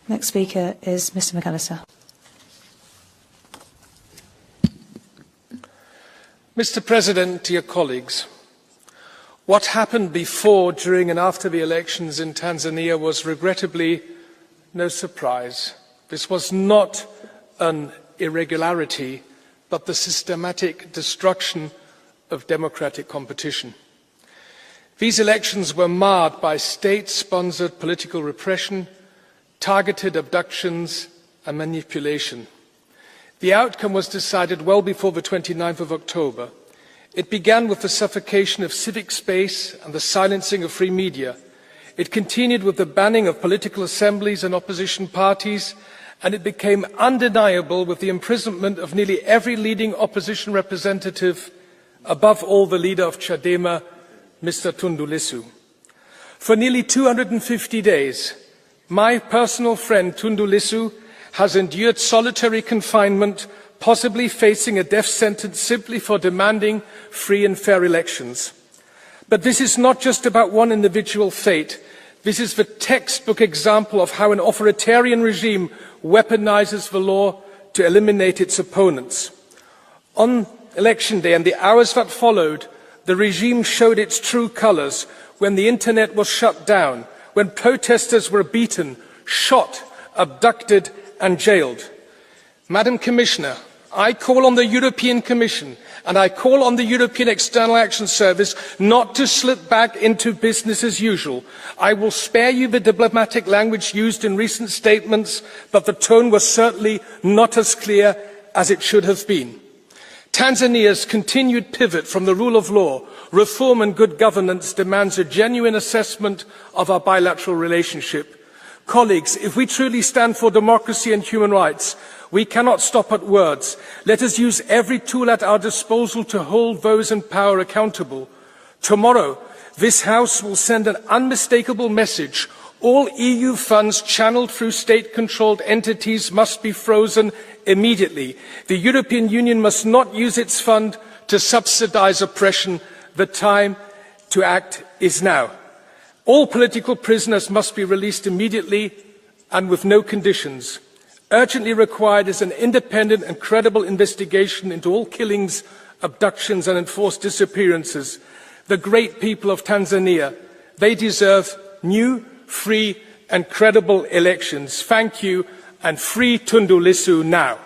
Next speaker is Mr. McAllister. Mr. President, dear colleagues, what happened before, during and after the elections in Tanzania was regrettably no surprise. This was not an irregularity, but the systematic destruction of democratic competition. These elections were marred by state-sponsored political repression, targeted abductions and manipulation. The outcome was decided well before the 29th of October. It began with the suffocation of civic space and the silencing of free media. It continued with the banning of political assemblies and opposition parties, and it became undeniable with the imprisonment of nearly every leading opposition representative, above all the leader of Chadema, Mr. Tundu Lissu. For nearly 250 days, my personal friend Tundu Lissu has endured solitary confinement, possibly facing a death sentence simply for demanding free and fair elections. But this is not just about one individual fate. This is the textbook example of how an authoritarian regime weaponizes the law to eliminate its opponents. On election day and the hours that followed, the regime showed its true colors when the internet was shut down, when protesters were beaten, shot, abducted and jailed. Madam Commissioner, I call on the European Commission and I call on the European External Action Service not to slip back into business as usual. I will spare you the diplomatic language used in recent statements, but the tone was certainly not as clear as it should have been. Tanzania's continued pivot from the rule of law, reform and good governance demands a genuine assessment of our bilateral relationship. Colleagues, if we truly stand for democracy and human rights, we cannot stop at words. Let us use every tool at our disposal to hold those in power accountable. Tomorrow, this House will send an unmistakable message. All EU funds channeled through state-controlled entities must be frozen immediately. The European Union must not use its fund to subsidize oppression. The time to act is now. All political prisoners must be released immediately and with no conditions. Urgently required is an independent and credible investigation into all killings, abductions and enforced disappearances. The great people of Tanzania, they deserve new, free and credible elections. Thank you, and free Tundu Lissu now.